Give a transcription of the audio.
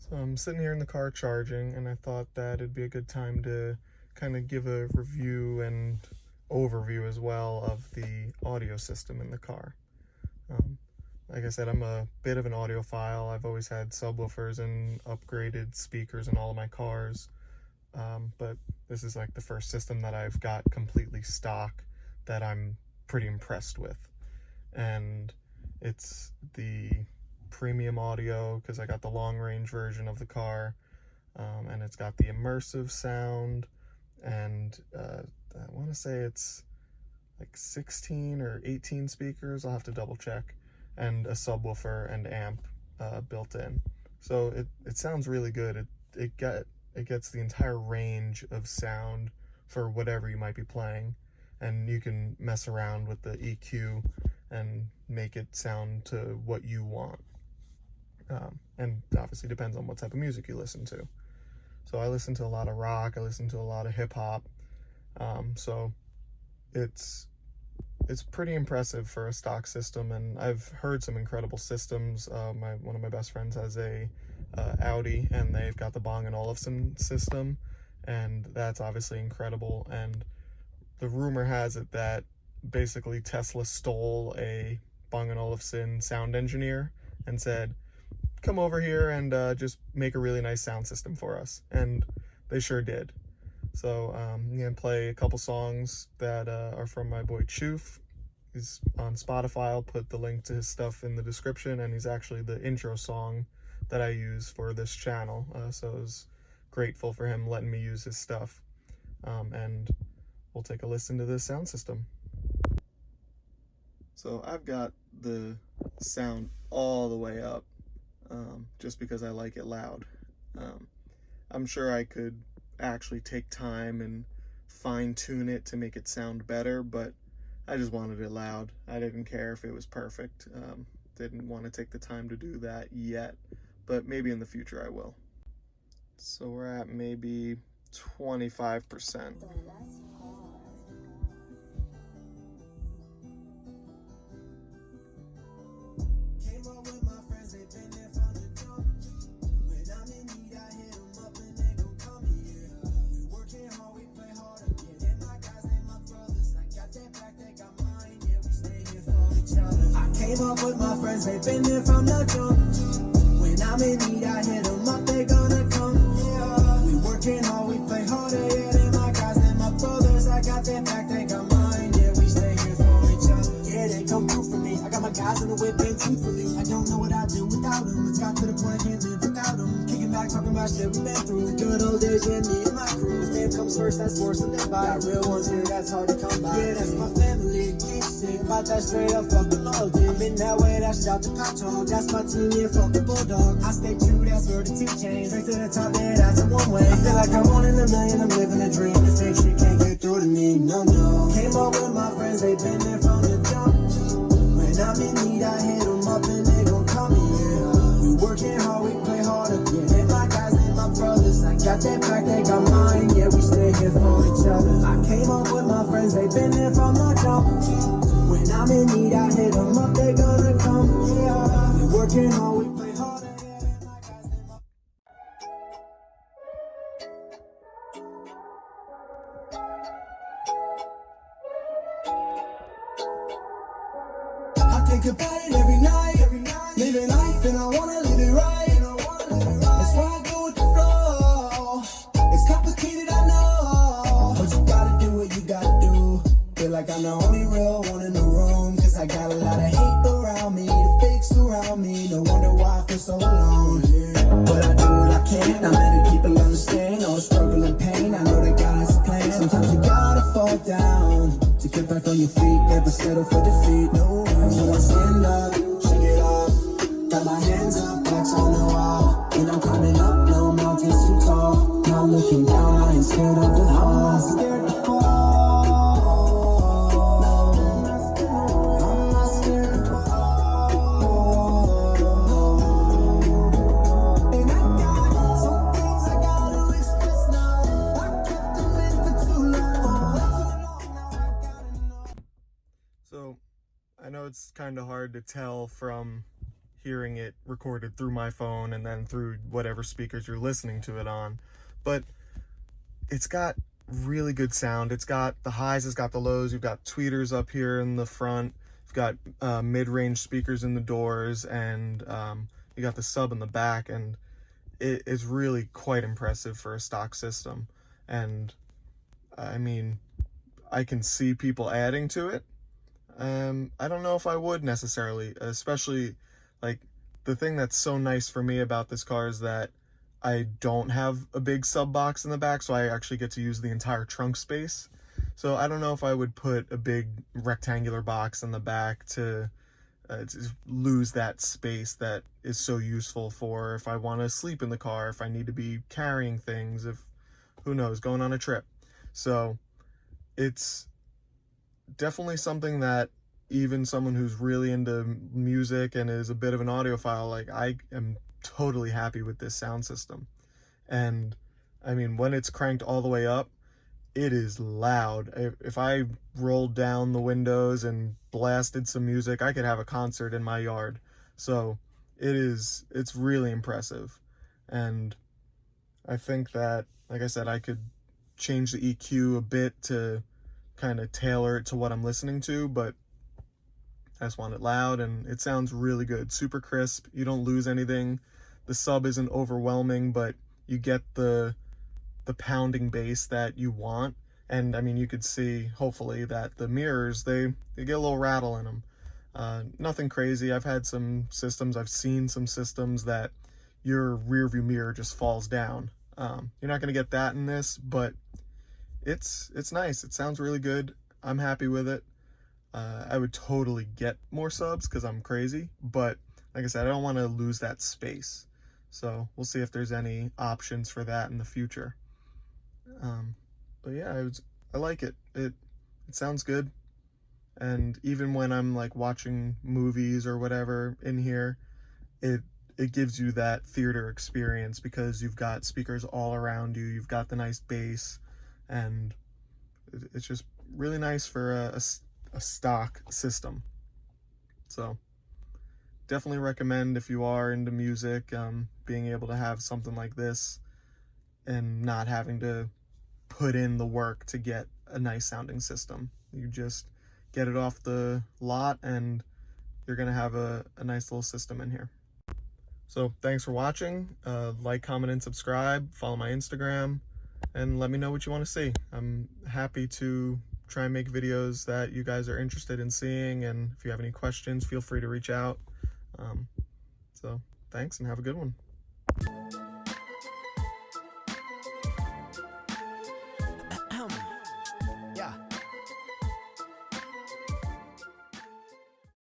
So I'm sitting here in the car charging, and I thought that it'd be a good time to kind of give a review and overview as well of the audio system in the car. Like I said, I'm a bit of an audiophile. I've always had subwoofers and upgraded speakers in all of my cars, but this is like the first system that I've got completely stock that I'm pretty impressed with. And it's the premium audio because I got the long range version of the car, and it's got the immersive sound, and I want to say it's like 16 or 18 speakers. I'll have to double check, and a subwoofer and amp built in. So it sounds really good. It gets the entire range of sound for whatever you might be playing, and you can mess around with the EQ and make it sound to what you want. And obviously depends on what type of music you listen to. So I listen to a lot of rock, I listen to a lot of hip hop. So it's pretty impressive for a stock system, and I've heard some incredible systems. One of my best friends has a Audi, and they've got the Bang & Olufsen system, and that's obviously incredible. And the rumor has it that basically Tesla stole a Bang & Olufsen sound engineer and said, come over here and just make a really nice sound system for us, and they sure did. So I'm gonna play a couple songs that are from my boy Choof. He's on Spotify. I'll put the link to his stuff in the description, and he's actually the intro song that I use for this channel, so I was grateful for him letting me use his stuff. And we'll take a listen to this sound system. So I've got the sound all the way up, just because I like it loud. I'm sure I could actually take time and fine tune it to make it sound better, but I just wanted it loud. I didn't care if it was perfect. Didn't want to take the time to do that yet, but maybe in the future I will. So we're at maybe 25%. Came up with my friends, they've been there from the jump. When I'm in need, I hit them up, they gonna come. Yeah, we working hard, we play harder, yeah, they're my guys, they're my brothers. I got their back, they got mine, yeah, we stay here for each other. Yeah, they come through for me, I got my guys in the whip, and truthfully, I don't know what I'd do without them. It's got to the point I can't live without them. Kicking back, talking about shit we've been through. Good old days, yeah, me and my crew. If fame comes first, that's worse than live by. Got real ones here, that's hard to come by. Yeah, that's my family, can't sing about that straight up fucking loyalty. I'm in that way, that's out the patch hog. That's my team, yeah, fuck the bulldog. I stay true, that's where the team changed. Straight to the top, yeah, that's a one way. I feel like I'm one in a million, I'm living a dream. The fake shit can't get through to me, no, no. Came up with my friends, they've been there from the jump. When I'm in need, I hit them up and they gon' call me, yeah. We working hard, we play harder, yeah. They my guys, they my brothers. I got their back, they got mine, yeah, we stay here for each other. I came up with my friends, they've been there from the jump. When I'm in need, I hit them up, they gonna come, yeah. We working hard, we play harder, yeah. They my guys, they my... I think about it every night, living life and I wanna live it right. That's why I go with the flow. It's complicated, I know, but you gotta do what you gotta do. Feel like I'm the only real one in the room, cause I got a lot of hate around me, the fakes around me. No wonder why I feel so alone, yeah. But I do what I can, I'm letting people understand all the struggle and pain. I know that God has a plan. Sometimes you gotta fall down to get back on your feet, never settle for defeat, no. So I stand up, shake it off, got my hands up, backs on the wall. And I'm climbing up, no mountains too tall. Now I'm looking down, I ain't scared of the fall. I'm not scared to fall. I'm not scared to fall. And I got some things I gotta express now. I kept them in for too long. Now I gotta know. So I know it's kind of hard to tell from hearing it recorded through my phone and then through whatever speakers you're listening to it on. But it's got really good sound. It's got the highs, it's got the lows. You've got tweeters up here in the front. You've got mid-range speakers in the doors, and you got the sub in the back, and it is really quite impressive for a stock system. And I mean, I can see people adding to it. I don't know if I would necessarily, especially like the thing that's so nice for me about this car is that I don't have a big sub box in the back, so I actually get to use the entire trunk space. So I don't know if I would put a big rectangular box in the back to lose that space that is so useful for if I want to sleep in the car, if I need to be carrying things, if, who knows, going on a trip. So it's definitely something that even someone who's really into music and is a bit of an audiophile, like, I am totally happy with this sound system. And I mean, when it's cranked all the way up, it is loud. If I rolled down the windows and blasted some music, I could have a concert in my yard. So it's really impressive. And I think that, like I said, I could change the EQ a bit to kind of tailor it to what I'm listening to, but I just want it loud, and it sounds really good. Super crisp. You don't lose anything. The sub isn't overwhelming, but you get the pounding bass that you want. And I mean, you could see, hopefully, that the mirrors, they get a little rattle in them. Nothing crazy. I've seen some systems that your rear view mirror just falls down. You're not going to get that in this, but it's nice. It sounds really good. I'm happy with it. I would totally get more subs because I'm crazy, but like I said, I don't want to lose that space. So we'll see if there's any options for that in the future. But yeah, I like it. It sounds good. And even when I'm like watching movies or whatever in here, it gives you that theater experience because you've got speakers all around you. You've got the nice bass, and it's just really nice for a stock system. So definitely recommend, if you are into music, being able to have something like this and not having to put in the work to get a nice sounding system. You just get it off the lot and you're gonna have a nice little system in here. So thanks for watching. Like, comment, and subscribe. Follow my Instagram and let me know what you want to see. I'm happy to try and make videos that you guys are interested in seeing, and if you have any questions, feel free to reach out. So thanks, and have a good one.